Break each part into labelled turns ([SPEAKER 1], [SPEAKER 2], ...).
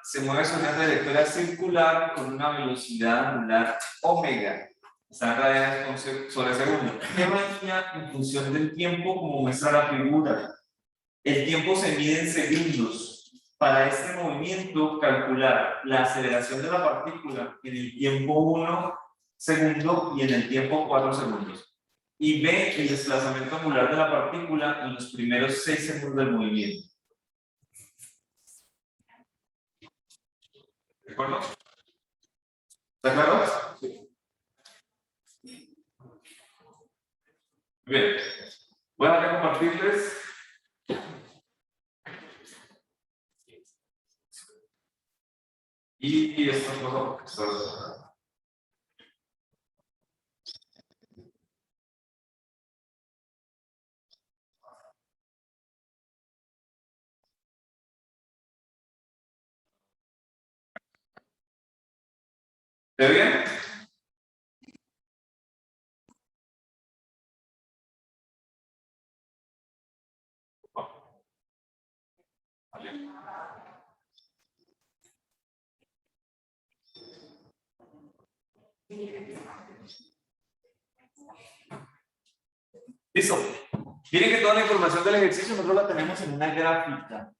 [SPEAKER 1] se mueve sobre una trayectoria circular con una velocidad angular omega. Está en radianes sobre segundo. ¿Qué varía en función del tiempo como muestra la figura? El tiempo se mide en segundos. Para este movimiento, calcular la aceleración de la partícula en el tiempo 1 segundo y en el tiempo 4 segundos. Y B, el desplazamiento angular de la partícula en los primeros 6 segundos del movimiento. ¿De acuerdo? ¿De acuerdo? Sí. Bien. Voy a compartirles y esta cosa porque está... ¿Está bien? Vale. Listo. Miren que toda la información del ejercicio nosotros la tenemos en una gráfica.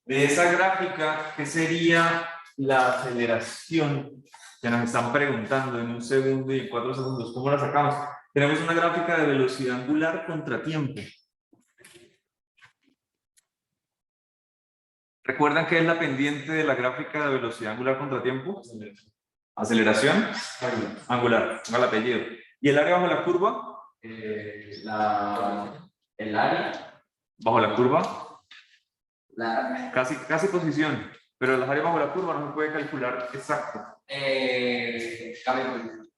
[SPEAKER 1] De esa gráfica, ¿qué sería la aceleración que nos están preguntando en 1 segundo y en 4 segundos? ¿Cómo la sacamos? Tenemos una gráfica de velocidad angular contra tiempo. ¿Recuerdan qué es la pendiente de la gráfica de velocidad angular contra tiempo? Aceleración angular, el apellido. ¿Y el área bajo la curva?
[SPEAKER 2] El área
[SPEAKER 1] bajo la curva.
[SPEAKER 2] La...
[SPEAKER 1] Casi posición, pero las áreas bajo la curva no se puede calcular exacto.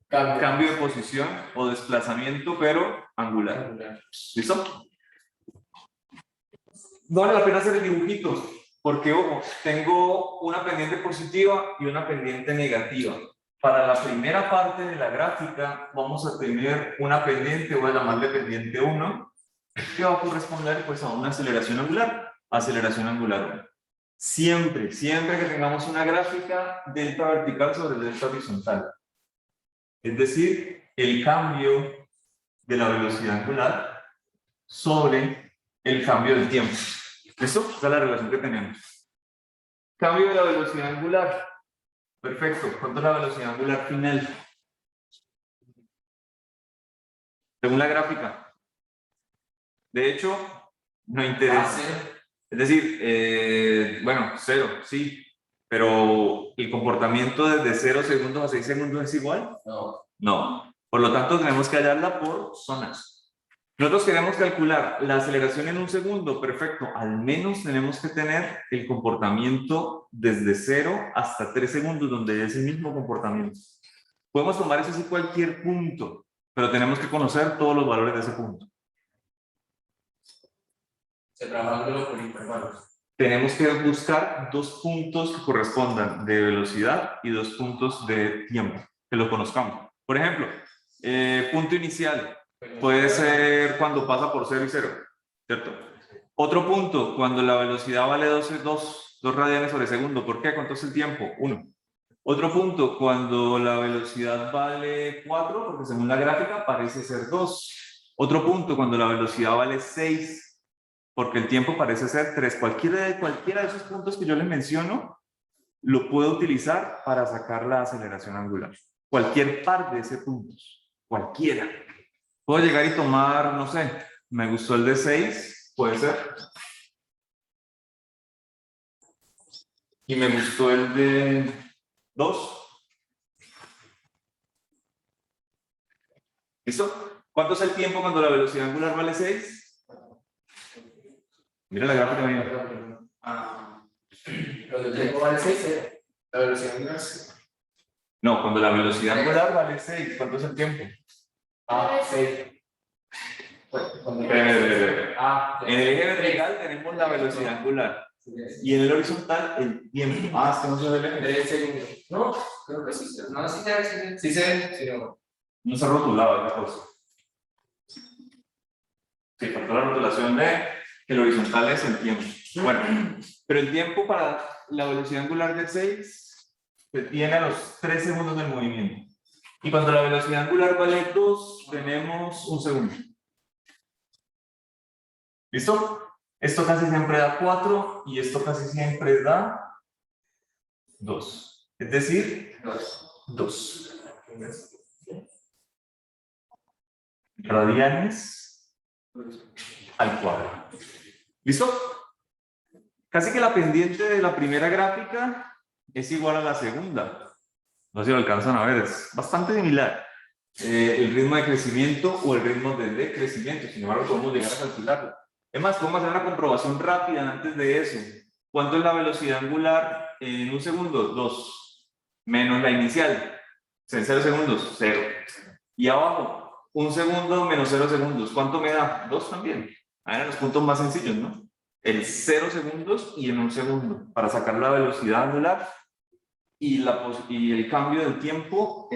[SPEAKER 1] Cambio de posición o desplazamiento, pero angular. ¿Listo? No vale la pena hacer el dibujito, porque ojo, tengo una pendiente positiva y una pendiente negativa. Para la primera parte de la gráfica vamos a tener una pendiente, voy a llamarle pendiente 1, que va a corresponder pues a una aceleración angular. Aceleración angular. Siempre que tengamos una gráfica delta vertical sobre delta horizontal. Es decir, el cambio de la velocidad angular sobre el cambio del tiempo. ¿Listo? Esa es la relación que tenemos. Cambio de la velocidad angular. Perfecto. ¿Cuánto es la velocidad angular final? Según la gráfica. De hecho, no interesa. Es decir, bueno, 0, sí. Pero ¿el comportamiento desde 0 segundos a 6 segundos es igual? No. Por lo tanto, tenemos que hallarla por zonas. Nosotros queremos calcular la aceleración en 1 segundo. Perfecto. Al menos tenemos que tener el comportamiento desde 0 hasta 3 segundos, donde es el mismo comportamiento. Podemos tomar eso así cualquier punto, pero tenemos que conocer todos los valores de ese punto.
[SPEAKER 2] Se trabaja por intervalos.
[SPEAKER 1] Tenemos que buscar 2 puntos que correspondan de velocidad y 2 puntos de tiempo, que lo conozcamos. Por ejemplo, punto inicial puede ser cuando pasa por 0 y 0, ¿cierto? Otro punto, cuando la velocidad vale 2 radianes sobre segundo. ¿Por qué? ¿Cuánto es el tiempo? 1. Otro punto, cuando la velocidad vale 4, porque según la gráfica parece ser 2. Otro punto, cuando la velocidad vale 6, porque el tiempo parece ser 3. Cualquiera de esos puntos que yo les menciono lo puedo utilizar para sacar la aceleración angular. Cualquier par de esos puntos. Cualquiera. Puedo llegar y tomar, no sé, me gustó el de 6, puede ser. Y me gustó el de 2. ¿Listo? ¿Cuánto es el tiempo cuando la velocidad angular vale 6? Mira la gráfica mía.
[SPEAKER 2] Cuando el tiempo vale 6, la velocidad angular.
[SPEAKER 1] No, cuando la velocidad angular vale 6, ¿cuánto es el tiempo?
[SPEAKER 2] 6.
[SPEAKER 1] En el eje vertical tenemos la velocidad angular. Y en el horizontal, el tiempo. Es que no se ve el eje.
[SPEAKER 2] 3 segundos. No, creo que sí. No, sí se ve. Sí se ve. Sí, no.
[SPEAKER 1] No se ha rotulado esa cosa. Sí, faltó la rotulación de que el horizontal es el tiempo. Bueno, pero el tiempo para la velocidad angular de 6 se tiene a los 3 segundos del movimiento. Y cuando la velocidad angular vale 2, tenemos 1 segundo. ¿Listo? Esto casi siempre da 4 y esto casi siempre da 2. Es decir, 2 radianes al cuadrado. ¿Listo? Casi que la pendiente de la primera gráfica es igual a la segunda. No sé si lo alcanzan a ver, es bastante similar. El ritmo de crecimiento o el ritmo de decrecimiento, sin embargo podemos llegar a calcularlo. Es más, podemos hacer una comprobación rápida antes de eso. ¿Cuánto es la velocidad angular en un segundo? 2. Menos la inicial. En 0 segundos, 0. Y abajo, 1 segundo menos 0 segundos. ¿Cuánto me da? 2 también. Ahí eran los puntos más sencillos, ¿no? El 0 segundos y en 1 segundo. Para sacar la velocidad angular y el cambio del tiempo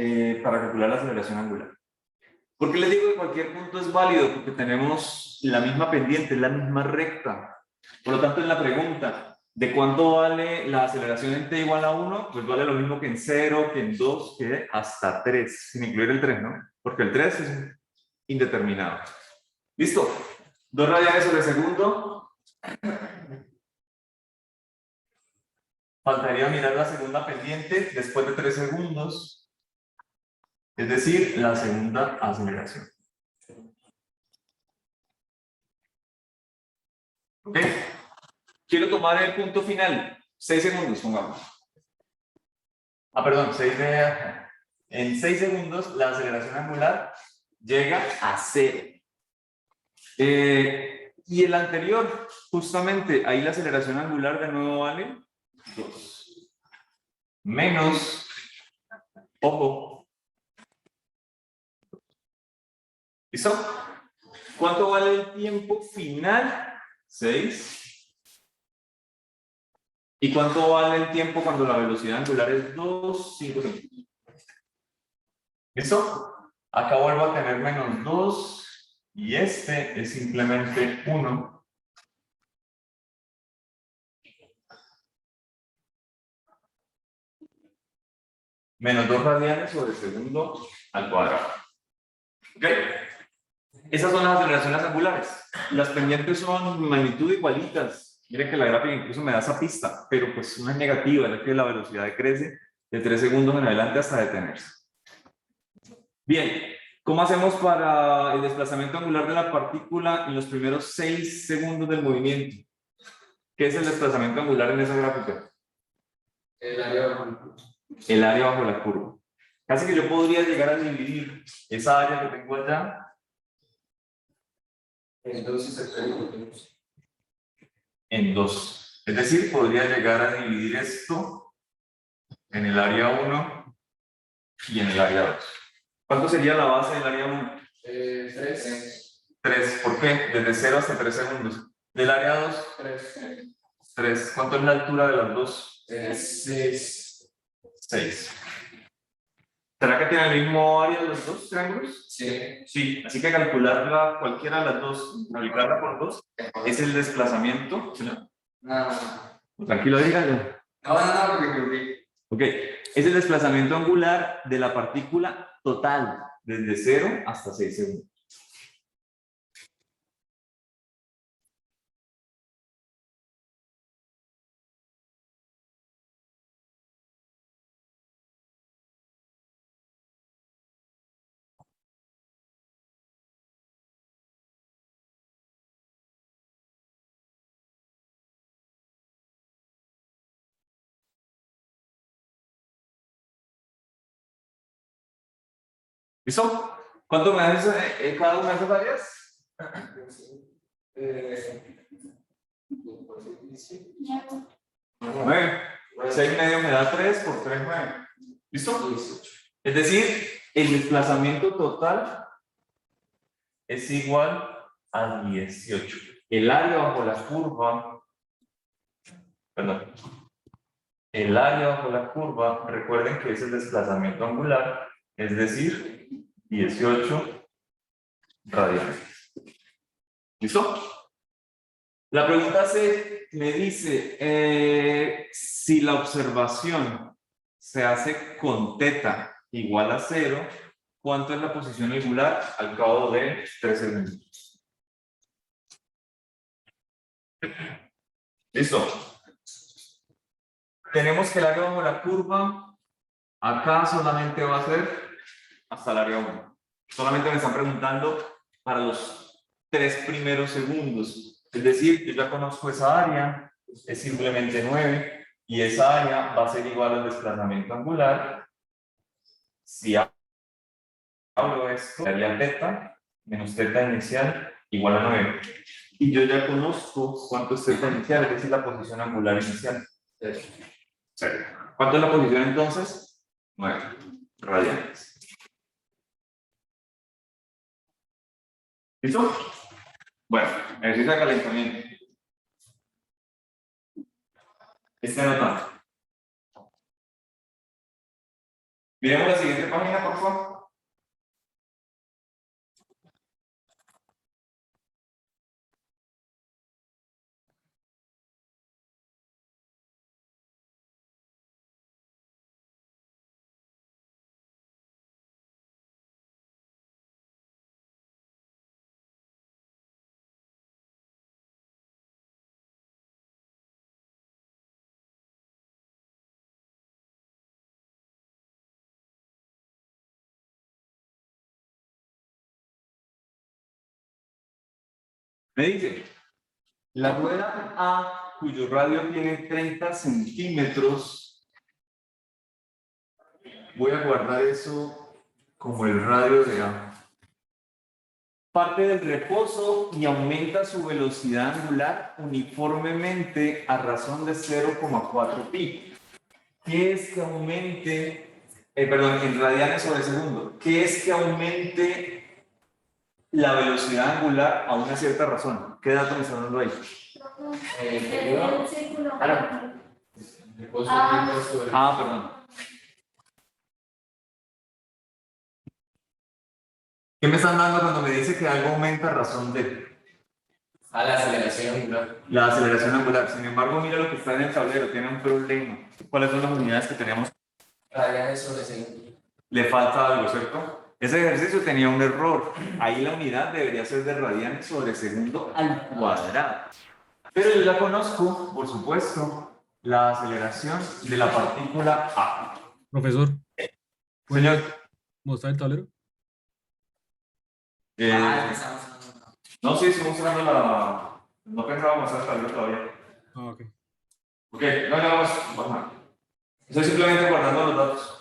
[SPEAKER 1] para calcular la aceleración angular. ¿Por qué les digo que cualquier punto es válido? Porque tenemos la misma pendiente, la misma recta. Por lo tanto, en la pregunta de cuánto vale la aceleración en t igual a 1, pues vale lo mismo que en 0, que en 2, que hasta 3, sin incluir el 3, ¿no? Porque el 3 es indeterminado. ¿Listo? 2 radianes sobre segundo. Faltaría mirar la segunda pendiente después de 3 segundos. Es decir, la segunda aceleración. ¿Ok? Quiero tomar el punto final. 6 segundos, pongamos. Perdón, en 6 segundos la aceleración angular llega a 0. Y el anterior, justamente, ahí la aceleración angular de nuevo vale 2. Menos, ojo. ¿Listo? ¿Cuánto vale el tiempo final? 6. ¿Y cuánto vale el tiempo cuando la velocidad angular es 2? 5 segundos. ¿Listo? Acá vuelvo a tener menos 2 y este es simplemente 1. Menos 2 radianes sobre segundo al cuadrado. ¿Ok? Esas son las aceleraciones angulares. Las pendientes son magnitud igualitas. Miren que la gráfica incluso me da esa pista, pero pues una es negativa, ya que la velocidad decrece de 3 segundos en adelante hasta detenerse. Bien, ¿cómo hacemos para el desplazamiento angular de la partícula en los primeros 6 segundos del movimiento? ¿Qué es el desplazamiento angular en esa gráfica?
[SPEAKER 2] El área bajo la curva.
[SPEAKER 1] El área bajo la curva. Casi que yo podría llegar a dividir esa área que tengo allá en 2. Es decir, podría llegar a dividir esto en el área 1 y en el área 2. ¿Cuánto sería la base del área 1?
[SPEAKER 2] 3.
[SPEAKER 1] 3. ¿Por qué? Desde 0 hasta 3 segundos. ¿Del área 2?
[SPEAKER 2] 3.
[SPEAKER 1] 3. ¿Cuánto es la altura de las dos?
[SPEAKER 2] 6.
[SPEAKER 1] 6. ¿Será que tienen el mismo área los dos triángulos?
[SPEAKER 2] Sí.
[SPEAKER 1] Sí, así que calcularla, cualquiera de las dos, multiplicarla por 2, es el desplazamiento.
[SPEAKER 2] No.
[SPEAKER 1] Tranquilo, dígalo.
[SPEAKER 2] No, porque
[SPEAKER 1] Ok, es el desplazamiento angular de la partícula total, desde 0 hasta 6 segundos. ¿Listo? ¿Cuánto me das cada una de esas áreas? 9. 6 medio me da 3 por 3, 9. ¿Listo? Es decir, el desplazamiento total es igual a 18. El área bajo la curva, perdón, el área bajo la curva, recuerden que es el desplazamiento angular, es decir, 18 radianes. ¿Listo? La pregunta C me dice, si la observación se hace con θ igual a 0, ¿cuánto es la posición angular al cabo de 3 segundos? ¿Listo? Tenemos que el área bajo la curva, acá solamente va a ser hasta el área 1. Solamente me están preguntando para los 3 primeros segundos. Es decir, yo ya conozco esa área, es simplemente 9, y esa área va a ser igual al desplazamiento angular. Si hablo esto, daría θ menos θ inicial igual a 9. Y yo ya conozco cuánto es θ inicial, es decir, la posición angular inicial. 0. ¿Cuánto es la posición entonces? 9 radianes. ¿Listo? Bueno, ejercicio de calentamiento. Este anotando. Miremos la siguiente página, por favor. Me dice, la rueda A, cuyo radio tiene 30 centímetros, voy a guardar eso como el radio de A. Parte del reposo y aumenta su velocidad angular uniformemente a razón de 0,4 pi. ¿Qué es que aumente, en radianes sobre segundo? ¿Qué es que aumente la velocidad angular a una cierta razón? ¿Qué dato me está dando ahí? Perdón. ¿Qué me están dando cuando me dice que algo aumenta a razón de?
[SPEAKER 2] La aceleración angular.
[SPEAKER 1] La aceleración angular. Sin embargo, mira lo que está en el tablero, tiene un problema. ¿Cuáles son las unidades que tenemos?
[SPEAKER 2] Radianes sobre segundo.
[SPEAKER 1] Le falta algo, ¿cierto? Ese ejercicio tenía un error. Ahí la unidad debería ser de radianes sobre segundo al cuadrado. Pero yo ya conozco, por supuesto, la aceleración de la partícula A.
[SPEAKER 3] Profesor,
[SPEAKER 1] Señor.
[SPEAKER 3] ¿mostrar el tablero?
[SPEAKER 1] No, sí, estoy mostrando la... No pensaba mostrar el tablero todavía.
[SPEAKER 3] Ah, ok.
[SPEAKER 1] Ok, no, ya vamos. Estoy simplemente guardando los datos.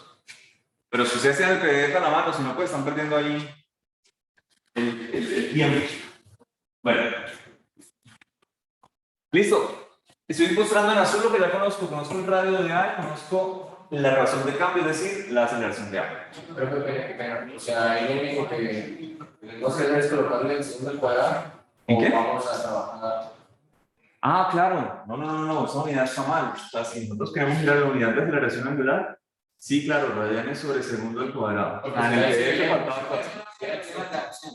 [SPEAKER 1] Pero si ustedes tienen el PDF a la mano, si no, pues están perdiendo ahí el tiempo. Bueno. Listo. Estoy mostrando en azul lo que ya conozco. Conozco el radio de A y conozco la razón de cambio, es decir, la aceleración de A.
[SPEAKER 2] Pero o sea, ahí lo único que no se es colocarle el segundo al cuadrado.
[SPEAKER 1] ¿En qué?
[SPEAKER 2] Vamos a trabajar.
[SPEAKER 1] Ah, claro. No, esa unidad está mal. O sea, si nosotros queremos ir a la unidad de aceleración angular, sí, claro, radianes sobre segundo al cuadrado.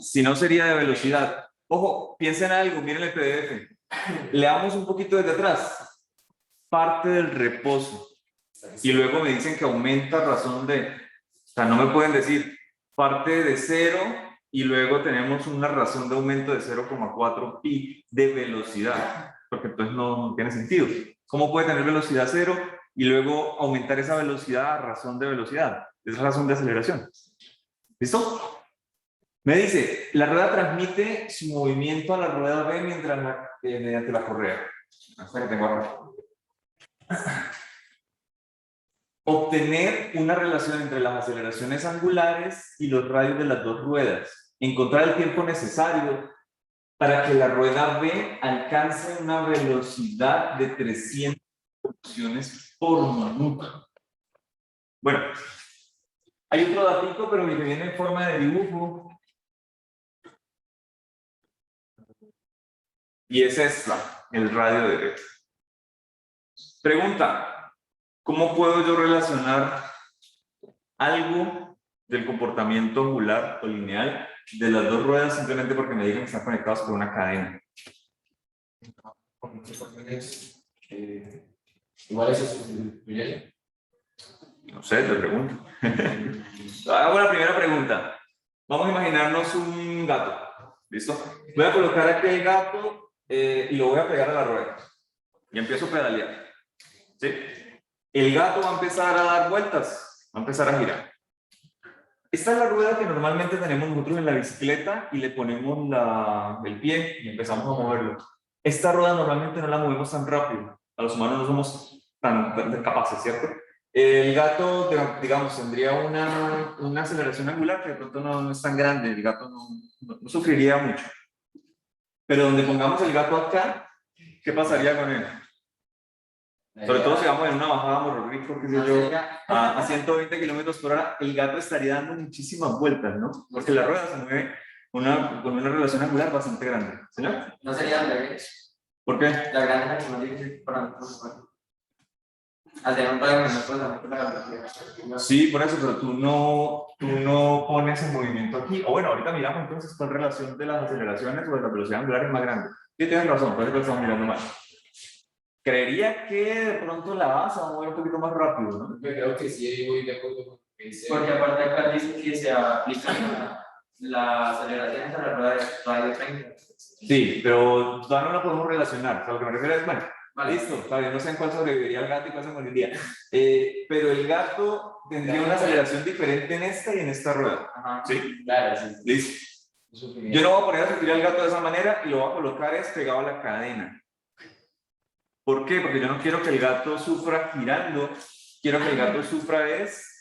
[SPEAKER 1] Si no, sería de velocidad. Ojo, piensen en algo, miren el PDF. Leamos un poquito desde atrás. Parte del reposo. Y luego me dicen que aumenta a razón de... O sea, no me pueden decir parte de 0 y luego tenemos una razón de aumento de 0,4 pi de velocidad. Porque entonces no tiene sentido. ¿Cómo puede tener velocidad 0 y luego aumentar esa velocidad a razón de velocidad? Es razón de aceleración. ¿Listo? Me dice, la rueda transmite su movimiento a la rueda B mediante la correa. Hasta que tengo acá. Obtener una relación entre las aceleraciones angulares y los radios de las dos ruedas. Encontrar el tiempo necesario para que la rueda B alcance una velocidad de 300 revoluciones por minuto. Bueno, hay otro datito, pero que viene en forma de dibujo. Y es esta, el radio de B. Pregunta, ¿cómo puedo yo relacionar algo del comportamiento angular o lineal de las dos ruedas simplemente porque me digan que están conectados por una cadena?
[SPEAKER 2] muchas ecuaciones iguales a sustituyendo.
[SPEAKER 1] No sé, te pregunto. Hago la primera pregunta. Vamos a imaginarnos un gato. ¿Listo? Voy a colocar aquí el gato y lo voy a pegar a la rueda. Y empiezo a pedalear. ¿Sí? El gato va a empezar a dar vueltas, va a empezar a girar. Esta es la rueda que normalmente tenemos nosotros en la bicicleta y le ponemos el pie y empezamos a moverlo. Esta rueda normalmente no la movemos tan rápido. A los humanos no somos tan capaces, ¿cierto? El gato, digamos, tendría una aceleración angular que de pronto no es tan grande. El gato no sufriría mucho. Pero donde pongamos el gato acá, ¿qué pasaría con él? Sobre todo si vamos en una bajada morro qué sé yo, a 120 kilómetros por hora, el gato estaría dando muchísimas vueltas, ¿no? Porque la rueda se mueve con una relación angular bastante grande. ¿Señor?
[SPEAKER 2] No sería al revés.
[SPEAKER 1] ¿Por qué?
[SPEAKER 2] La grande es la que más difícil para nosotros. Al tener un radio nosotros la velocidad.
[SPEAKER 1] Sí, por eso, pero tú no pones el movimiento aquí. O bueno, ahorita miramos entonces cuál relación de las aceleraciones o de la velocidad angular es más grande. Sí, tienes razón, por eso lo estamos mirando mal. Creería que de pronto la vas a mover un poquito más rápido, ¿no?
[SPEAKER 2] Yo creo que sí, voy de acuerdo con lo que dice.
[SPEAKER 4] Porque aparte acá dice que se aplica la aceleración a la rueda de radio 30.
[SPEAKER 1] Sí, pero todavía no la podemos relacionar. O sea, lo que me refiero es, bueno,
[SPEAKER 4] Vale.
[SPEAKER 1] listo, todavía no sé en cuál sobreviviría el gato y cuál se moriría. Pero el gato tendría una aceleración diferente en esta y en esta rueda.
[SPEAKER 4] Ajá.
[SPEAKER 1] ¿Sí?
[SPEAKER 2] Claro, sí.
[SPEAKER 1] Listo. Yo no voy a poner a sentir al gato de esa manera y lo voy a colocar pegado a la cadena. ¿Por qué? Porque yo no quiero que el gato sufra girando, quiero que el gato sufra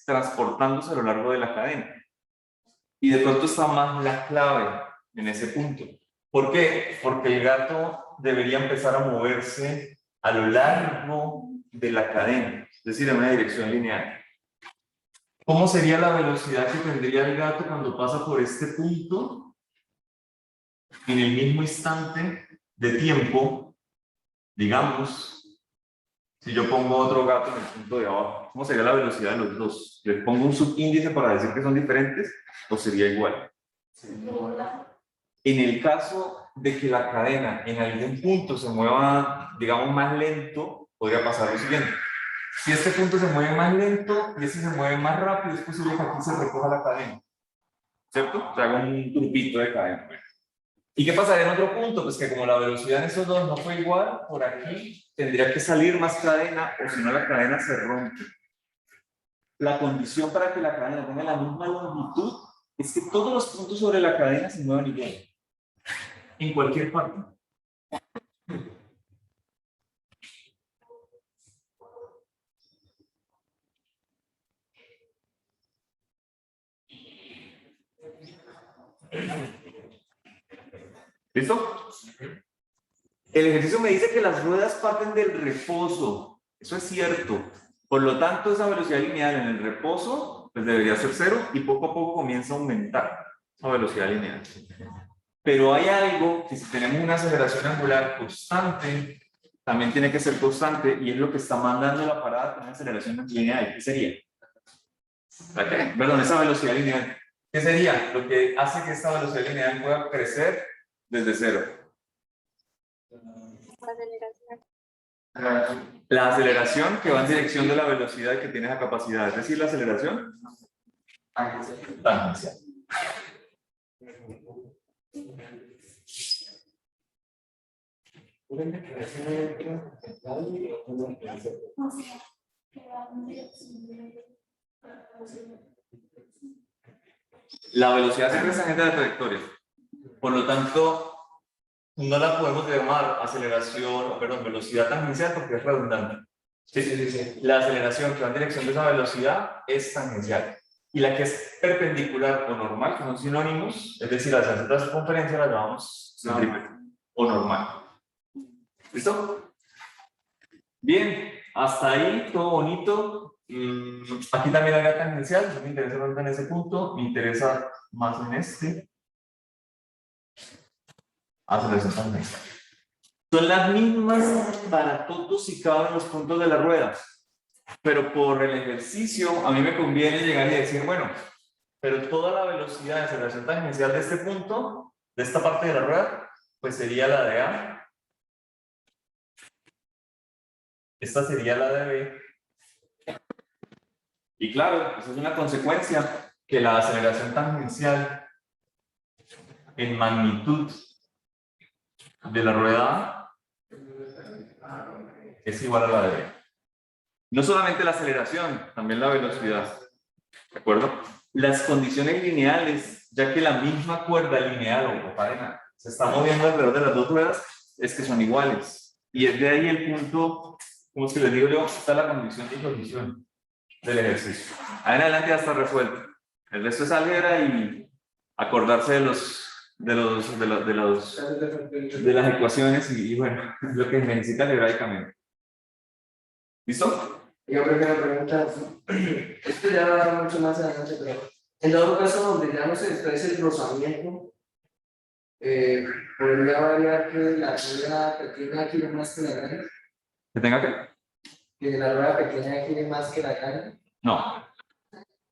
[SPEAKER 1] transportándose a lo largo de la cadena. Y de pronto está más la clave en ese punto. ¿Por qué? Porque el gato debería empezar a moverse a lo largo de la cadena, es decir, en una dirección lineal. ¿Cómo sería la velocidad que tendría el gato cuando pasa por este punto en el mismo instante de tiempo? Digamos, si yo pongo otro gato en el punto de abajo, ¿cómo sería la velocidad de los dos? ¿Les pongo un subíndice para decir que son diferentes o sería igual? En el caso de que la cadena en algún punto se mueva, digamos, más lento, podría pasar lo siguiente. Si este punto se mueve más lento y este se mueve más rápido, es posible que aquí se recoja la cadena. ¿Cierto? Se haga un grupito de cadena. ¿Y qué pasaría en otro punto? Pues que como la velocidad en esos dos no fue igual, por aquí tendría que salir más cadena o si no la cadena se rompe. La condición para que la cadena tenga la misma longitud es que todos los puntos sobre la cadena se muevan igual. En cualquier parte. ¿Listo? El ejercicio me dice que las ruedas parten del reposo. Eso es cierto. Por lo tanto, esa velocidad lineal en el reposo pues debería ser 0 y poco a poco comienza a aumentar esa velocidad lineal. Pero hay algo que si tenemos una aceleración angular constante, también tiene que ser constante y es lo que está mandando la parada con una aceleración lineal. ¿Qué sería? ¿Qué? Perdón, esa velocidad lineal. ¿Qué sería? Lo que hace que esta velocidad lineal pueda crecer desde 0. La aceleración que va en dirección de la velocidad que tiene esa capacidad, es decir, la aceleración tangencial. La velocidad siempre es tangente de la trayectoria. Por lo tanto, no la podemos llamar aceleración, perdón, velocidad tangencial porque es redundante. Sí. La aceleración que va en dirección de esa velocidad es tangencial. Y la que es perpendicular o normal, que son sinónimos, es decir, la de circunferencia la llamamos centrípeta o normal. ¿Listo? Bien, hasta ahí, todo bonito. Aquí también hay tangencial, no me interesa tanto en ese punto, me interesa más en este. Aceleración tangencial. Son las mismas para todos y cada uno de los puntos de la rueda. Pero por el ejercicio, a mí me conviene llegar y decir, bueno, pero toda la velocidad de aceleración tangencial de este punto, de esta parte de la rueda, pues sería la de A esta sería la de B. Y claro, eso es una consecuencia que la aceleración tangencial en magnitud de la rueda es igual a la de B. No solamente la aceleración, también la velocidad. ¿De acuerdo? Las condiciones lineales, ya que la misma cuerda lineal o cadena se está moviendo alrededor de las dos ruedas, es que son iguales. Y es de ahí el punto, como es que les digo yo, está la condición de colisión del ejercicio. Ahí en adelante ya está resuelto. El resto es álgebra y acordarse de las ecuaciones y bueno, lo que necesita algebraicamente. ¿Listo?
[SPEAKER 2] Yo creo que la pregunta, esto ya va mucho más adelante, pero en todo caso, donde ya no se expresa el rozamiento, podría variar que la rueda pequeña gire más que la grande,
[SPEAKER 1] ¿Que tenga
[SPEAKER 2] que la rueda pequeña gire más que la grande.
[SPEAKER 1] No,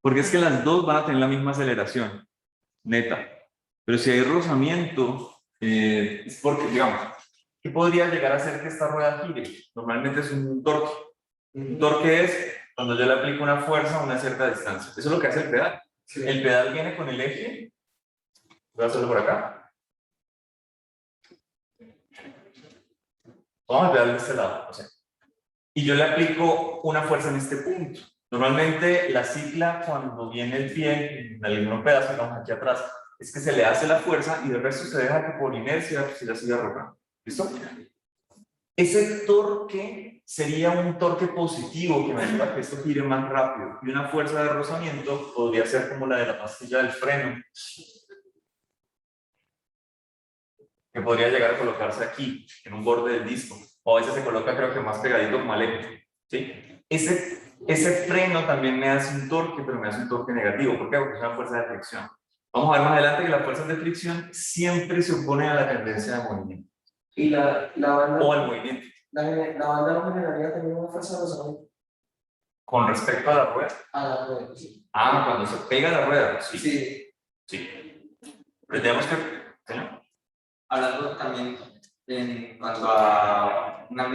[SPEAKER 1] porque es que las dos van a tener la misma aceleración neta. Pero si hay rozamiento, es porque, digamos, ¿qué podría llegar a hacer que esta rueda gire? Normalmente es un torque. Un torque es cuando yo le aplico una fuerza a una cierta distancia. Eso es lo que hace el pedal.
[SPEAKER 2] Sí.
[SPEAKER 1] El pedal viene con el eje. Voy a hacerlo por acá. Vamos a pedal de este lado. O sea, y yo le aplico una fuerza en este punto. Normalmente la cicla, cuando viene el pie en algún pedazo, vamos aquí atrás, es que se le hace la fuerza y el resto se deja que por inercia se la siga rotando. ¿Listo? Ese torque sería un torque positivo que me ayuda a que esto gire más rápido. Y una fuerza de rozamiento podría ser como la de la pastilla del freno, que podría llegar a colocarse aquí, en un borde del disco. O a veces se coloca, creo que más pegadito como al eje. ¿Sí? Ese freno también me hace un torque, pero me hace un torque negativo. ¿Por qué? Porque es una fuerza de fricción. Vamos a ver más adelante que las fuerzas de fricción siempre se oponen a la tendencia de movimiento.
[SPEAKER 2] Y la banda,
[SPEAKER 1] O al movimiento.
[SPEAKER 2] la banda no generaría también una fuerza de rozamiento.
[SPEAKER 1] Con respecto a la rueda.
[SPEAKER 2] A la rueda, sí.
[SPEAKER 1] Ah, cuando se pega la rueda. Sí.
[SPEAKER 2] Sí.
[SPEAKER 1] Sí. Pero tenemos que... ¿Señor?
[SPEAKER 4] Hablando también en cuanto a una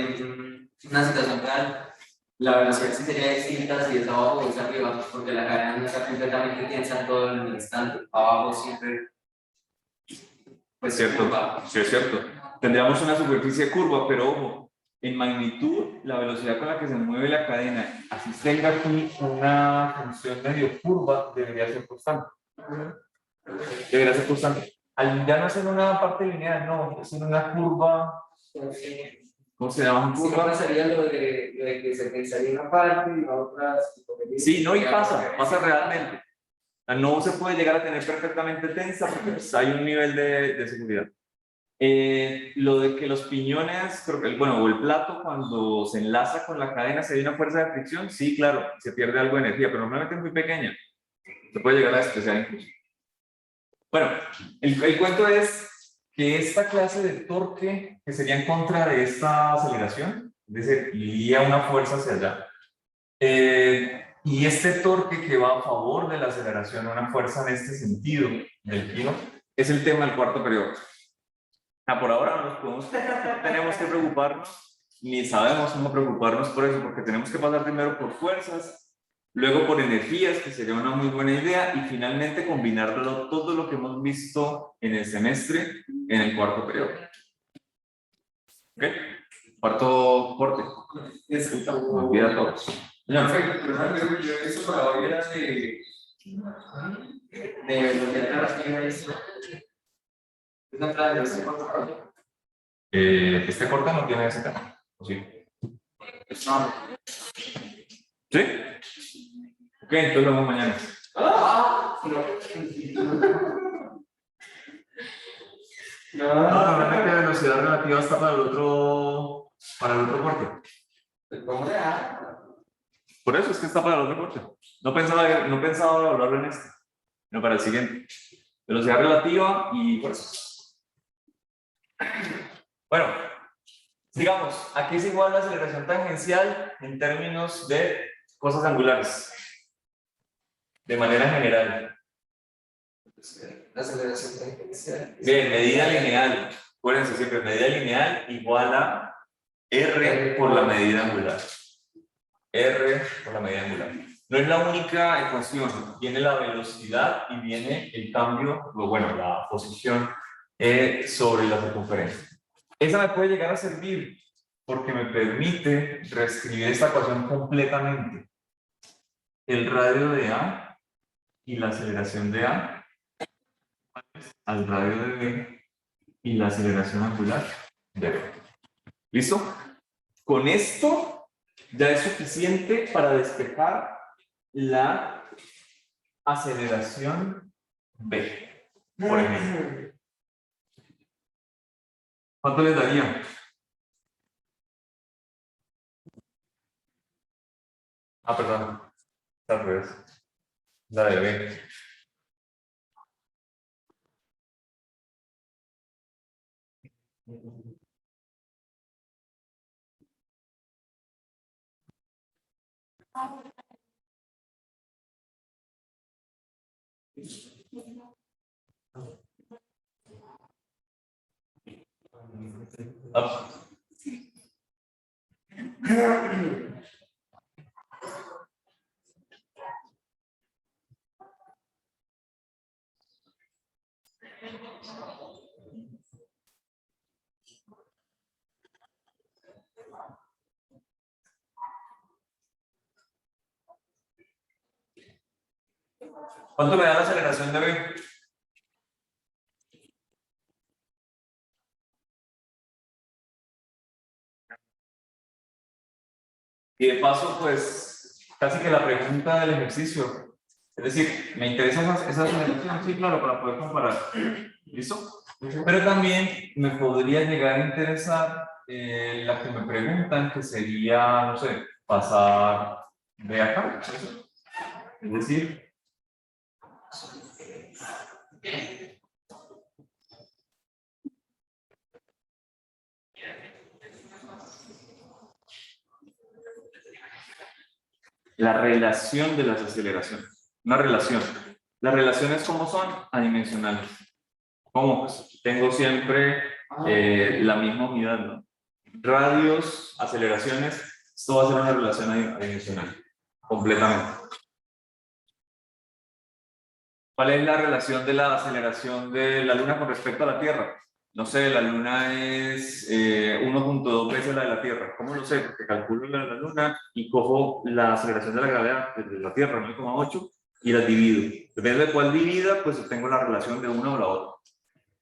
[SPEAKER 4] situación real, la velocidad sí sería distinta si es abajo o es arriba, porque la cadena no está completamente tensa en todo el instante. Abajo siempre, pues
[SPEAKER 1] Es cierto,
[SPEAKER 4] curva.
[SPEAKER 1] sí es cierto. Tendríamos una superficie curva, pero ojo, en magnitud, la velocidad con la que se mueve la cadena, así tenga aquí una función medio curva, debería ser constante. Debería ser constante. Al ya no es en una parte lineal, no, es en una curva. ¿Cómo se llama?
[SPEAKER 2] Sí, ¿cómo sería lo de que se pensaría una parte y la otra?
[SPEAKER 1] Sí, no, y pasa realmente. O sea, no se puede llegar a tener perfectamente tensa porque pues, hay un nivel de seguridad. Lo de que los piñones, creo que, bueno, o el plato cuando se enlaza con la cadena se da una fuerza de fricción, sí, claro, se pierde algo de energía, pero normalmente es muy pequeña. Se puede llegar a despreciar incluso. Bueno, el cuento es que esta clase de torque, que sería en contra de esta aceleración, es decir, iría una fuerza hacia allá. Y este torque que va a favor de la aceleración, una fuerza en este sentido del giro, es el tema del cuarto periodo. Por ahora no tenemos que preocuparnos, ni sabemos cómo preocuparnos por eso, porque tenemos que pasar primero por fuerzas, luego por energías, que sería una muy buena idea, y finalmente combinarlo todo lo que hemos visto en el semestre en el cuarto periodo. ¿Ok? Cuarto corte. Olvida todos.
[SPEAKER 4] Perfecto, pero eso para hoy era de velocidad relativa y eso. Es una entrada de ese corto.
[SPEAKER 1] Este corte no tiene ese tema. ¿O sí?
[SPEAKER 4] No.
[SPEAKER 1] ¿Sí? Ok, entonces lo vemos mañana.
[SPEAKER 2] No,
[SPEAKER 1] Normalmente la velocidad relativa está para el otro corte.
[SPEAKER 2] ¿cómo le da?
[SPEAKER 1] Por eso es que está para el otro corte. No pensaba hablarlo en este, sino para el siguiente. Velocidad relativa y fuerzas. Bueno, digamos, aquí es igual la aceleración tangencial en términos de cosas angulares. De manera general.
[SPEAKER 2] La aceleración tangencial.
[SPEAKER 1] Bien, medida lineal. Acuérdense siempre, medida lineal igual a R por la medida angular. R por la medida angular. No es la única ecuación, viene la velocidad y viene el cambio, bueno, la posición sobre la circunferencia. Esa me puede llegar a servir porque me permite reescribir esta ecuación completamente. El radio de A y la aceleración de A al radio de B y la aceleración angular de B. ¿Listo? Con esto ya es suficiente para despejar la aceleración B, por ejemplo. ¿Cuánto les daría? Ah, perdón. Al revés. La de B. Up. ¿Cuánto me da la aceleración de B? Y de paso, pues, casi que la pregunta del ejercicio. Es decir, me interesa esa aceleración, sí, claro, para poder comparar. ¿Listo? Pero también me podría llegar a interesar la que me preguntan, que sería, no sé, pasar de acá. ¿Eso? Es decir, la relación de las aceleraciones. Una relación. Las relaciones, ¿cómo son? Adimensionales. ¿Cómo? Pues tengo siempre la misma unidad, ¿no? Radios, aceleraciones, esto va a ser una relación adimensional. Completamente. ¿Cuál es la relación de la aceleración de la Luna con respecto a la Tierra? No sé, la Luna es 1.2 veces la de la Tierra. ¿Cómo lo sé? Porque calculo la de la Luna y cojo la aceleración de la gravedad de la Tierra, 9,8, y las divido. Depende de cuál divida, pues obtengo la relación de una o la otra.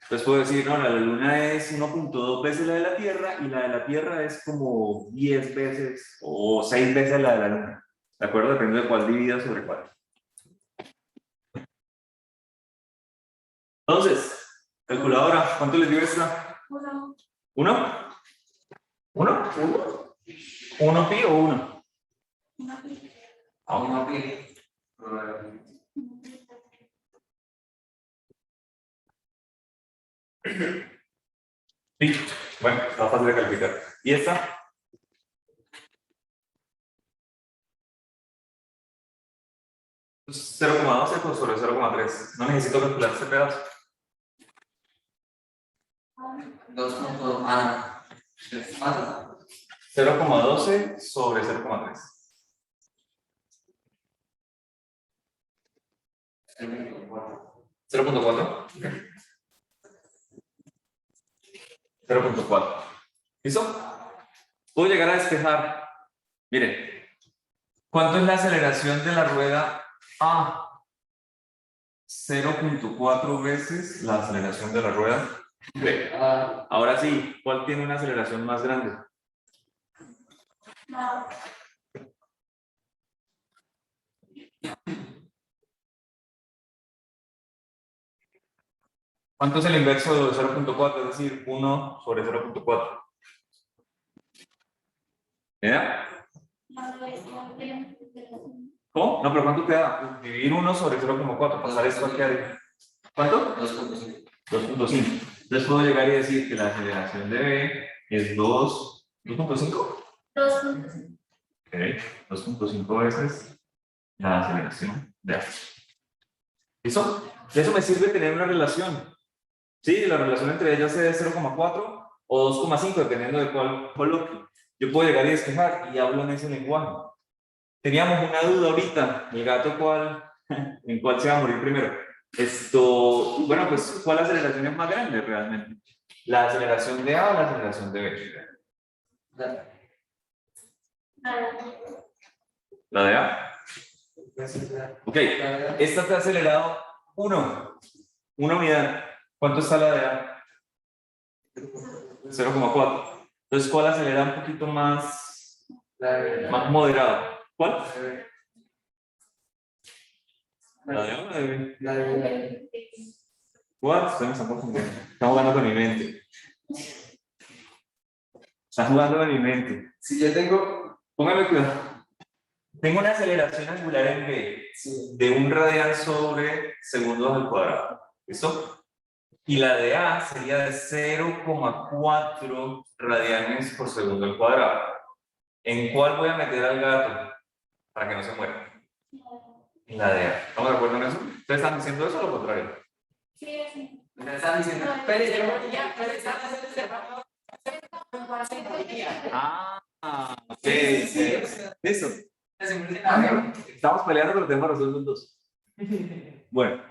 [SPEAKER 1] Entonces puedo decir, no, la de la Luna es 1.2 veces la de la Tierra y la de la Tierra es como 10 veces o 6 veces la de la Luna. ¿De acuerdo? Depende de cuál divida sobre cuál. Entonces, calculadora, ¿cuánto les dio esta?
[SPEAKER 5] Uno.
[SPEAKER 1] ¿Uno? ¿Uno?
[SPEAKER 2] ¿Uno?
[SPEAKER 1] ¿Uno pi o uno?
[SPEAKER 5] Una.
[SPEAKER 4] Uno pi.
[SPEAKER 1] Sí. Bueno, está fácil de calificar. ¿Y esta? Pues 0,12 pues sobre 0,3. No necesito calcular este pedazo.
[SPEAKER 4] 2.2. Ah, no.
[SPEAKER 1] 0,12 sobre 0,3. 0.4. 0.4. ¿Listo? Puedo llegar a despejar. Miren, ¿cuánto es la aceleración de la rueda A? 0.4 veces la aceleración de la rueda B. Ahora sí, ¿cuál tiene una aceleración más grande?
[SPEAKER 5] No.
[SPEAKER 1] ¿Cuánto es el inverso de 0.4? Es decir, 1 sobre 0.4. ¿Ya? ¿Cómo? No, pero ¿cuánto te da? Dividir 1 sobre 0.4, pasar esto aquí a... ¿Cuánto?
[SPEAKER 4] 2.5.
[SPEAKER 1] 2.5. Entonces puedo llegar y decir que la aceleración de B es 2.5.
[SPEAKER 5] 2.5.
[SPEAKER 1] Ok, 2.5 veces la aceleración de A. ¿Listo? De eso me sirve tener una relación. Sí, la relación entre ellas es 0,4 o 2,5, dependiendo de cuál coloque. Yo puedo llegar y despejar y hablo en ese lenguaje. Teníamos una duda ahorita, el gato en cuál se va a morir primero. Bueno, pues, ¿cuál aceleración es más grande realmente? ¿La aceleración de A o la aceleración de B? La de A. Ok, esta te ha acelerado 1 unidad. ¿Cuánto está la de A? 0,4. Entonces, ¿cuál acelera un poquito más moderado? ¿Cuál? La de A o la de B. ¿Cuál? Estamos jugando con mi mente. Estás jugando con mi mente.
[SPEAKER 2] Si yo tengo,
[SPEAKER 1] Póngame cuidado. Tengo una aceleración angular en B de 1 radian sobre segundos al cuadrado. ¿Listo? Y la de A sería de 0,4 radianes por segundo al cuadrado. ¿En cuál voy a meter al gato para que no se muera? En la de A. ¿Estamos de acuerdo en eso? ¿Ustedes están diciendo eso o lo contrario?
[SPEAKER 5] Sí, sí.
[SPEAKER 4] Me están diciendo, pero están
[SPEAKER 1] Ok. Listo. Estamos peleando, pero tenemos razón los dos. Bueno,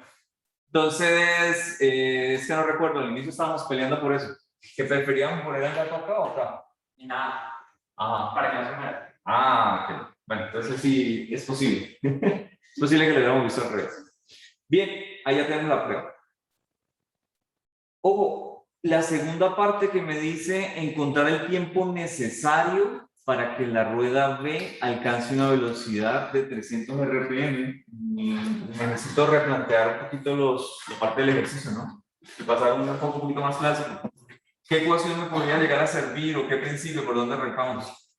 [SPEAKER 1] entonces, es que no recuerdo, al inicio estábamos peleando por eso. ¿Que preferíamos poner el gato acá o acá?
[SPEAKER 4] Y nada,
[SPEAKER 1] Ah,
[SPEAKER 4] para que no se muera.
[SPEAKER 1] ok. Bueno, entonces sí, es posible. Es posible que lo hayamos visto al revés. Bien, ahí ya tenemos la prueba. Ojo, la segunda parte que me dice encontrar el tiempo necesario para que la rueda B alcance una velocidad de 300 RPM. Necesito replantear un poquito la parte del ejercicio, ¿no? Y pasar a un poquito más clásico. ¿Qué ecuación me podría llegar a servir o qué principio, por dónde arrancamos?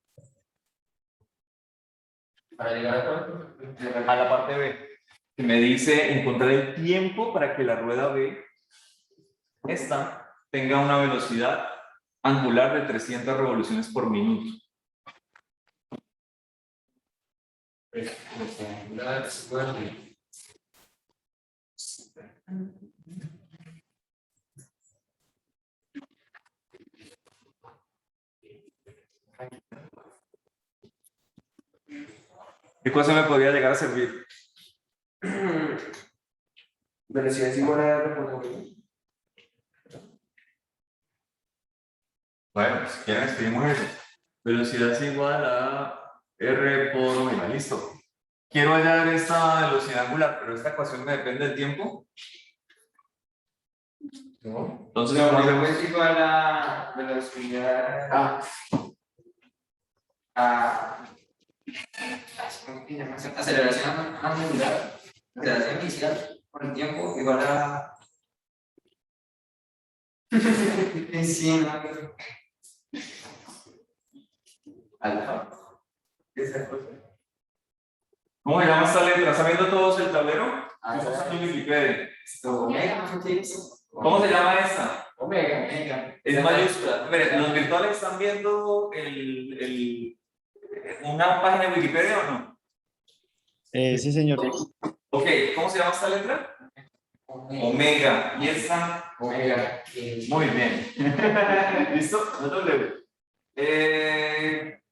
[SPEAKER 4] Para llegar
[SPEAKER 1] A la parte B, que me dice encontrar el tiempo para que la rueda B, esta, tenga una velocidad angular de 300 revoluciones por minuto. ¿Qué cosa me podría llegar a servir?
[SPEAKER 2] velocidad es igual a R por W.
[SPEAKER 1] Bueno, si quieren escribimos eso. Velocidad es igual a R por omega. Listo. Quiero hallar esta velocidad angular, pero esta ecuación me depende del tiempo.
[SPEAKER 2] ¿No?
[SPEAKER 1] Entonces,
[SPEAKER 4] No,
[SPEAKER 1] ¿cómo
[SPEAKER 4] porque
[SPEAKER 1] hacemos?
[SPEAKER 4] es igual a velocidad a ¿cómo se llama? Aceleración angular, aceleración inicial por el tiempo igual a sí, no, alfa. Esa cosa.
[SPEAKER 1] ¿Cómo se llama esta letra? ¿Están viendo todos el tablero?
[SPEAKER 4] Ah,
[SPEAKER 1] Eso está en Wikipedia.
[SPEAKER 4] Omega, ¿no tiene eso?
[SPEAKER 1] ¿Cómo se llama esta?
[SPEAKER 2] Omega.
[SPEAKER 4] Omega.
[SPEAKER 1] Es mayúscula. Miren, ¿los virtuales están viendo una página de Wikipedia o no?
[SPEAKER 6] Sí, señor.
[SPEAKER 1] Ok, ¿cómo se llama esta letra? Omega. ¿Y esta?
[SPEAKER 4] Omega.
[SPEAKER 1] Muy bien. ¿Listo? No te olvides.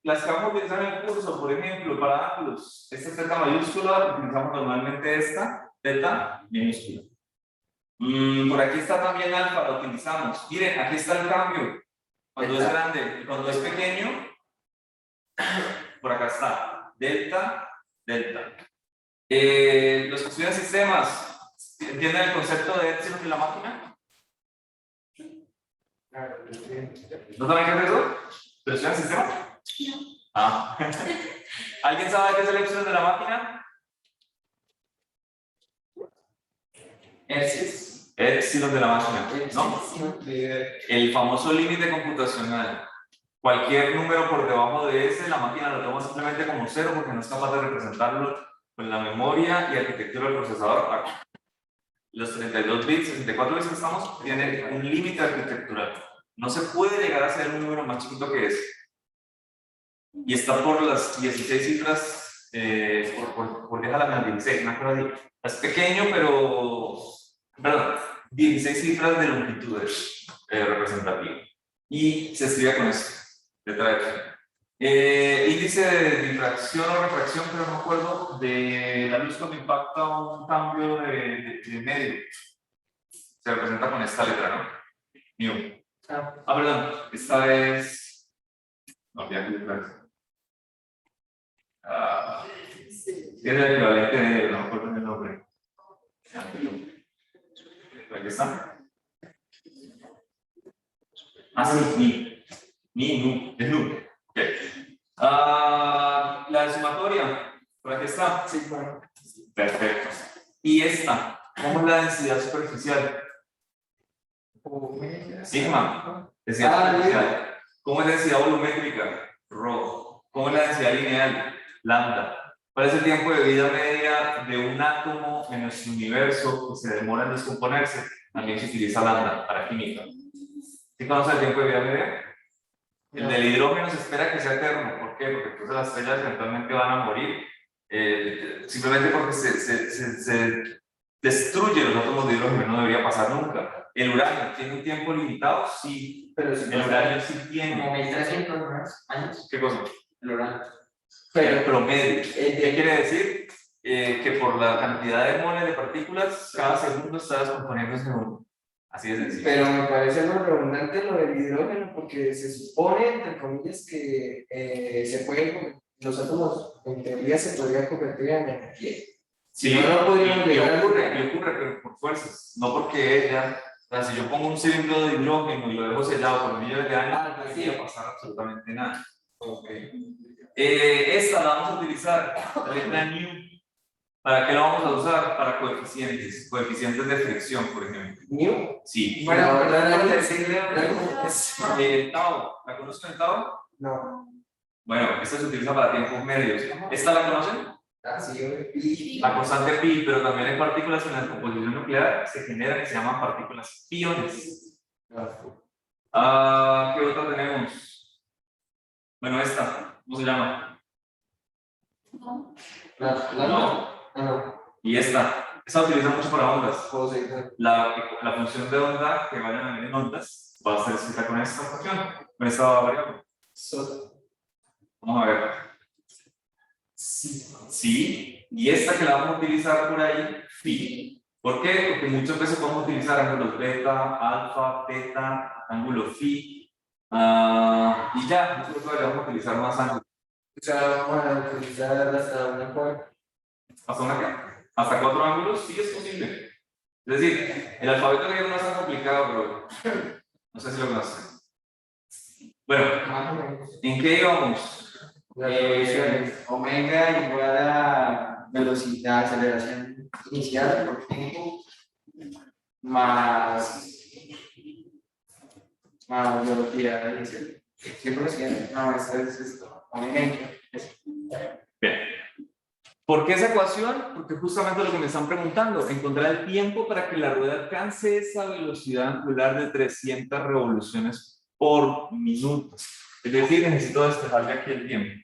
[SPEAKER 1] Las que vamos a utilizar en el curso, por ejemplo, para ángulos, esta es teta mayúscula, utilizamos normalmente esta, teta minúscula. Por aquí está también alfa, la utilizamos. Miren, aquí está el cambio. Cuando es grande y cuando es pequeño, por acá está. Delta, delta. Los que estudian sistemas, ¿entienden el concepto de epsilon de la máquina? ¿No saben qué es eso? ¿Pero estudian sistemas? Ah. ¿Alguien sabe qué es el epsilon de la máquina? Epsilon de la máquina, ¿no? El famoso límite computacional. Cualquier número por debajo de ese, la máquina lo toma simplemente como cero porque no es capaz de representarlo con la memoria y arquitectura del procesador. Los 32 bits, 64 bits que estamos, tienen un límite arquitectural. No se puede llegar a ser un número más chiquito que ese. Y está por las 16 cifras, por déjala las 16, una cosa así. Es pequeño, pero, perdón, 16 cifras de longitudes representativas. y se escribe con esto, letra F. Índice de difracción o refracción, pero no me acuerdo, de la luz cuando impacta un cambio de medio. Se representa con esta letra, ¿no? Mu. Perdón, esta es. No, ya que letra es. Es el equivalente de. No me acuerdo el nombre. Aquí está. Sí, ni, es nu. Okay. La sumatoria, por aquí está.
[SPEAKER 2] Sí, bueno.
[SPEAKER 1] Perfecto. Y esta, ¿cómo es la densidad superficial? Sigma, densidad superficial. ¿Cómo es la densidad volumétrica? Rho. ¿Cómo es la densidad lineal? Lambda. ¿Cuál es el tiempo de vida media de un átomo en nuestro universo que se demora en descomponerse? También se utiliza lambda para química. ¿Sí conoces el tiempo de vida media? El del hidrógeno se espera que sea eterno. ¿Por qué? Porque entonces las estrellas eventualmente van a morir. Simplemente porque se destruyen los átomos de hidrógeno, no debería pasar nunca. ¿El uranio tiene un tiempo limitado? Sí.
[SPEAKER 2] Pero si
[SPEAKER 1] El uranio sí tiene.
[SPEAKER 4] Como 1300 años.
[SPEAKER 1] ¿Qué cosa?
[SPEAKER 4] El uranio.
[SPEAKER 1] El promedio. ¿Qué quiere decir? Que por la cantidad de moles de partículas, cada segundo está descomponiéndose uno. Así de sencillo.
[SPEAKER 2] Pero me parece algo redundante lo del hidrógeno, porque se supone, entre comillas, que se pueden, los átomos en teoría se podrían convertir en energía.
[SPEAKER 1] Sí,
[SPEAKER 2] No, no podríamos
[SPEAKER 1] y
[SPEAKER 2] llegar a-
[SPEAKER 1] ocurre, pero por fuerzas, no porque ella, o sea, si yo pongo un cilindro de hidrógeno y lo dejo sellado por millones de años, no debería pasar absolutamente nada. Esta la vamos a utilizar, la letra nu. ¿Para qué la vamos a usar? Para coeficientes de fricción, por ejemplo.
[SPEAKER 2] ¿New?
[SPEAKER 1] Sí.
[SPEAKER 2] Bueno,
[SPEAKER 4] Por
[SPEAKER 2] realmente
[SPEAKER 4] decirle,
[SPEAKER 1] Tau, ¿la conocen el Tau?
[SPEAKER 2] no.
[SPEAKER 1] Bueno, esta se utiliza para tiempos medios. ¿Esta la conocen?
[SPEAKER 2] Ah, sí, y
[SPEAKER 1] La constante pi, pero también hay partículas en la descomposición nuclear se generan y se llaman partículas piones. ¿Qué otra tenemos? Bueno, esta, ¿cómo se llama?
[SPEAKER 5] No.
[SPEAKER 2] no.
[SPEAKER 1] Y esta se utiliza mucho para ondas.
[SPEAKER 2] Puedo seguir.
[SPEAKER 1] La función de onda que vayan a venir en ondas va a ser escrita con esta función, con esta variable. Vamos a ver. Sí, y esta que la vamos a utilizar por ahí, phi. ¿Por qué? Porque muchas veces podemos utilizar ángulos beta, alfa, beta, ángulo phi. Y ya, nosotros vamos a utilizar más ángulos.
[SPEAKER 2] O sea, vamos a utilizar hasta una cuarta.
[SPEAKER 1] ¿Hasta una qué? ¿Hasta 4 ángulos? Sí, es posible. Es decir, el alfabeto griego no es tan complicado, pero no sé si lo conocen. Bueno,
[SPEAKER 2] Más o menos.
[SPEAKER 1] ¿en qué íbamos?
[SPEAKER 4] omega igual a velocidad, aceleración inicial por tiempo, más velocidad inicial. ¿Qué velocidad? No, esto es esto. Omega es.
[SPEAKER 1] Bien. ¿Por qué esa ecuación? Porque justamente lo que me están preguntando, encontrar el tiempo para que la rueda alcance esa velocidad angular de 300 revoluciones por minuto. Es decir, necesito despejarle aquí el tiempo.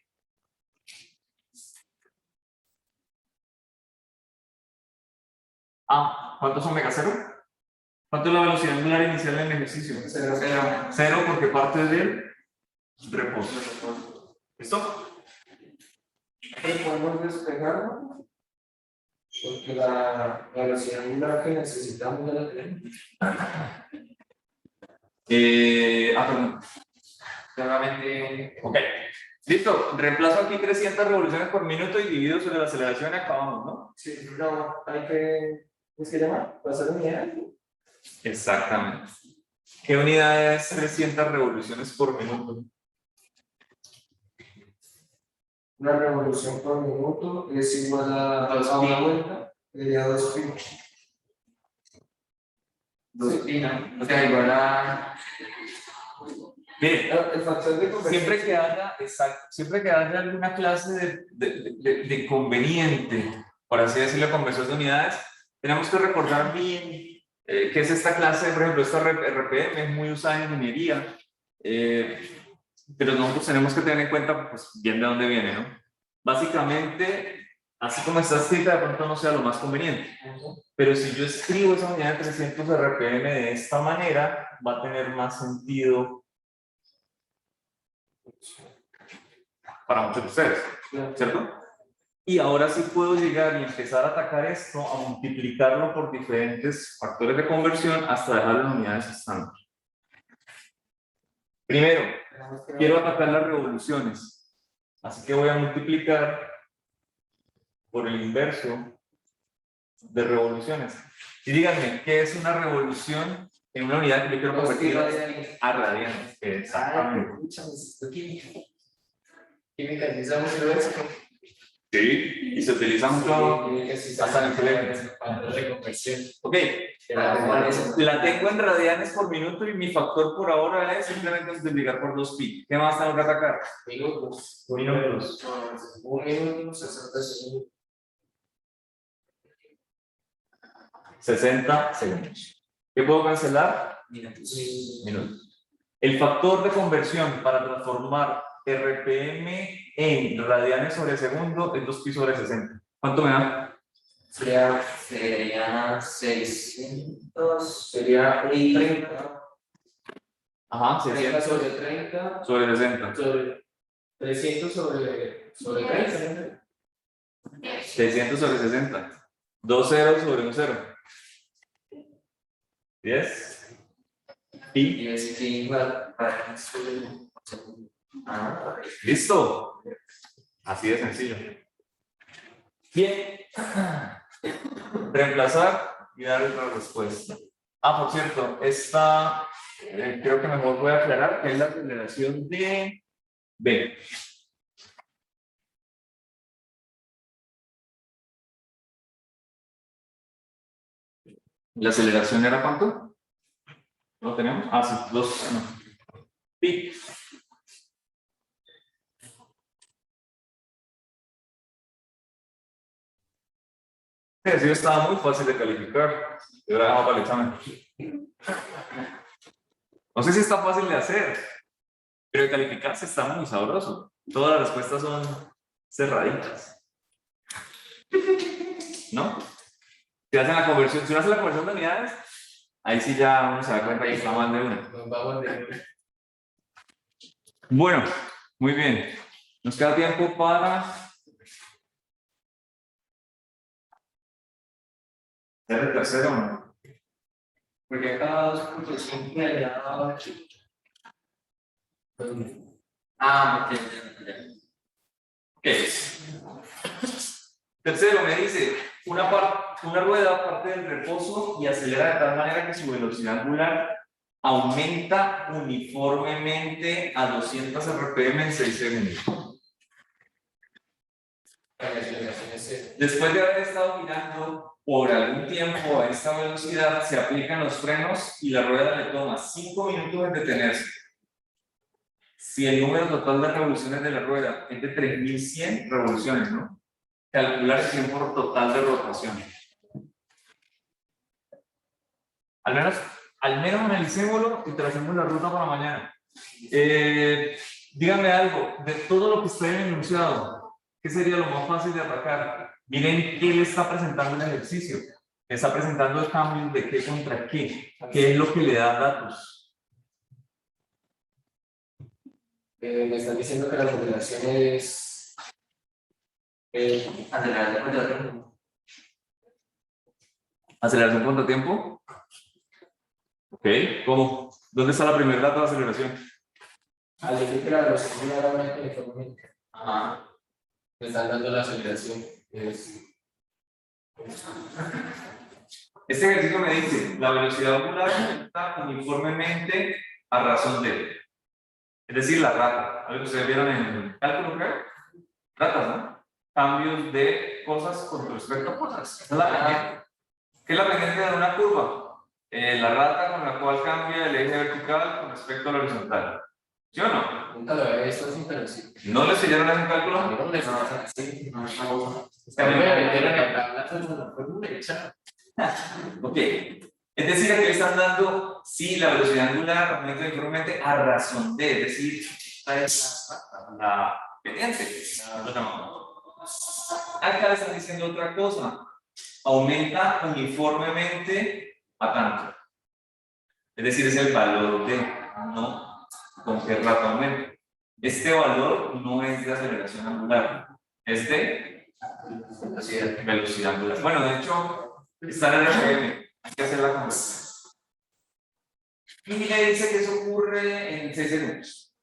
[SPEAKER 1] ¿Cuántos son omega cero? ¿Cuánto es la velocidad angular inicial en el ejercicio? Cero porque parte del reposo. ¿Listo?
[SPEAKER 2] Podemos despegarlo porque la velocidad angular que necesitamos ya la tenemos.
[SPEAKER 1] Perdón.
[SPEAKER 4] Solamente.
[SPEAKER 1] Ok. Listo. Reemplazo aquí 300 revoluciones por minuto y divido sobre la aceleración y acabamos, ¿no?
[SPEAKER 2] Sí, no, hay que. ¿Cómo es que llama? ¿Pasar unidad?
[SPEAKER 1] Exactamente. ¿Qué unidad es 300 revoluciones por minuto?
[SPEAKER 2] Una revolución por minuto es igual a una vuelta, sería 2 pi.
[SPEAKER 4] 2 pi, ¿no? O sea, igual a.
[SPEAKER 1] Mire,
[SPEAKER 2] El factor de conversión.
[SPEAKER 1] siempre que haya alguna clase de conveniente, por así decirlo, conversión de unidades, tenemos que recordar bien qué es esta clase. Por ejemplo, esta RPM es muy usada en ingeniería, pero nosotros tenemos que tener en cuenta pues, bien de dónde viene, ¿no? Básicamente, así como está escrita, de pronto no sea lo más conveniente, pero si yo escribo esa unidad de 300 RPM de esta manera, va a tener más sentido para muchos de ustedes, ¿cierto? Y ahora sí puedo llegar y empezar a atacar esto, a multiplicarlo por diferentes factores de conversión hasta dejarlo en unidades estándar. Primero, quiero atacar las revoluciones, así que voy a multiplicar por el inverso de revoluciones. Y díganme, ¿qué es una revolución en una unidad que yo quiero convertir a radianes? Exactamente.
[SPEAKER 2] Química, necesitamos eso.
[SPEAKER 1] Sí, y se utiliza mucho hasta en el colegio.
[SPEAKER 2] Para la reconversión.
[SPEAKER 1] Ok, la tengo en radianes por minuto y mi factor por ahora es simplemente multiplicar por 2pi. ¿Qué más tengo que atacar?
[SPEAKER 2] Minutos.
[SPEAKER 1] Minutos.
[SPEAKER 2] 1 minuto, 60 segundos.
[SPEAKER 1] 60 segundos. ¿Qué puedo cancelar? Minutos. El factor de conversión para transformar RPM en radianes sobre segundo es 2pi sobre 60. ¿Cuánto me da?
[SPEAKER 4] Sería 600, sería 30.
[SPEAKER 1] Ajá,
[SPEAKER 2] 30
[SPEAKER 1] 600
[SPEAKER 2] sobre 30.
[SPEAKER 1] sobre 60.
[SPEAKER 2] Sobre 300 sobre 30.
[SPEAKER 1] 600 sobre 60. 2 ceros sobre un 0. 10. Y
[SPEAKER 4] Y es que igual para
[SPEAKER 1] listo. Así de sencillo. Bien. Reemplazar y dar otra respuesta. Ah, por cierto, esta creo que mejor voy a aclarar que es la aceleración de B. ¿La aceleración era cuánto? ¿Lo tenemos? Ah, sí, 2. No. Pi. Sí, estaba muy fácil de calificar. Yo la dejaba para el examen. No sé si está fácil de hacer, pero de calificarse está muy sabroso. Todas las respuestas son cerraditas. ¿No? Si hacen la conversión, si uno hace la conversión de unidades, ahí sí ya uno se da cuenta que está mal de una.
[SPEAKER 2] Nos vamos de.
[SPEAKER 1] Bueno, muy bien. Nos queda tiempo para hacer el tercero, ¿no?
[SPEAKER 2] Porque cada 2.5 me ha dado.
[SPEAKER 1] Ok. Tercero, me dice, una rueda parte del reposo y acelera de tal manera que su velocidad angular aumenta uniformemente a 200 RPM en 6 segundos. Después de haber estado girando por algún tiempo a esta velocidad, se aplican los frenos y la rueda le toma 5 minutos en detenerse. Si el número total de revoluciones de la rueda es de 3100 revoluciones, ¿no? Calcular el tiempo total de rotación. Al menos analicémoslo y tracemos la ruta para mañana. Díganme algo, de todo lo que está en el enunciado, ¿qué sería lo más fácil de atacar? Miren qué le está presentando el ejercicio. Le está presentando el cambio de qué contra qué. ¿Qué es lo que le da datos?
[SPEAKER 2] Me están diciendo que la modulación es.
[SPEAKER 1] ¿Aceleración contra tiempo? Ok, ¿cómo? ¿Dónde está la primera dato de aceleración?
[SPEAKER 2] Al decir que la velocidad aumenta uniformemente.
[SPEAKER 1] Ajá.
[SPEAKER 2] Me están dando la aceleración.
[SPEAKER 1] Este ejercicio me dice, la velocidad angular aumenta uniformemente a razón de. Es decir, la rata. Algo que ustedes vieron en el cálculo, creo. Ratas, ¿no? Cambios de cosas con respecto a cosas. Esa es la pendiente. ¿Qué es la pendiente de una curva? La rata con la cual cambia el eje vertical con respecto al horizontal. ¿Sí o no?
[SPEAKER 2] Nunca lo había visto así, pero sí.
[SPEAKER 1] ¿No le enseñaron ese cálculo?
[SPEAKER 2] A mí no me pasa así. A mí me vendieron la plata, no fue muy hecha.
[SPEAKER 1] Ok. Es decir, aquí le están dando, sí, la velocidad angular aumenta uniformemente a razón de, es decir, esta es la pendiente. Acá le están diciendo otra cosa. Aumenta uniformemente a tanto. Es decir, es el valor de, no con qué rato aumenta. Este valor no es de aceleración angular, es de velocidad angular. Bueno, de hecho, está en el RPM, hay que hacer la conversión. Y me dice que eso ocurre en 6 segundos.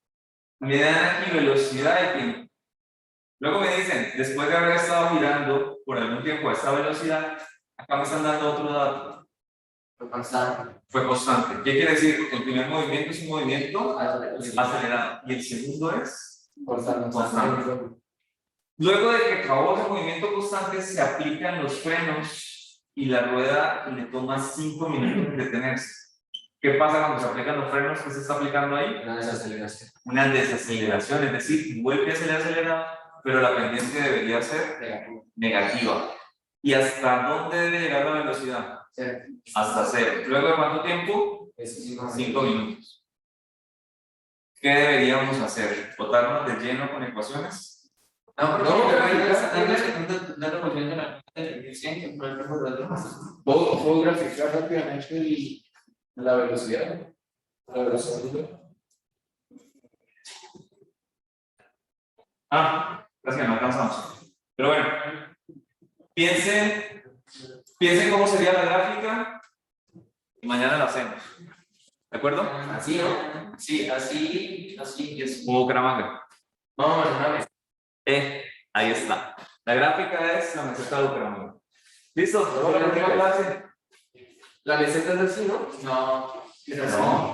[SPEAKER 1] Me dan aquí velocidad de tiempo. Luego me dicen, después de haber estado girando por algún tiempo a esta velocidad, acá me están dando otro dato. Fue constante. ¿Qué quiere decir? Que el primer movimiento es un movimiento acelerado y el segundo es constante. Luego de que acabó ese movimiento constante, se aplican los frenos y la rueda le toma 5 minutos en detenerse. ¿Qué pasa cuando se aplican los frenos? ¿Qué se está aplicando ahí?
[SPEAKER 2] Una desaceleración.
[SPEAKER 1] Una desaceleración, es decir, vuelve a ser acelerado, pero la pendiente debería ser negativa. ¿Y hasta dónde debe llegar la velocidad? Hasta 0. ¿Luego de cuánto tiempo? 5 minutos. ¿Qué deberíamos hacer? ¿Botarnos de lleno con ecuaciones?
[SPEAKER 4] No, porque
[SPEAKER 2] No,
[SPEAKER 4] la revolución de la del
[SPEAKER 2] ¿Puedo graficar rápidamente la velocidad? La velocidad.
[SPEAKER 1] Gracias, no alcanzamos. Pero bueno, piensen cómo sería la gráfica y mañana la hacemos. ¿De acuerdo?
[SPEAKER 4] Así, ¿no? Sí, así, y así.
[SPEAKER 1] Como Bucaramanga.
[SPEAKER 4] Vamos a ver.
[SPEAKER 1] Ahí está. La gráfica es la meseta de Bucaramanga. ¿Listo?
[SPEAKER 2] No,
[SPEAKER 1] La última clase.
[SPEAKER 2] La meseta es así, ¿no?
[SPEAKER 4] No,
[SPEAKER 1] No.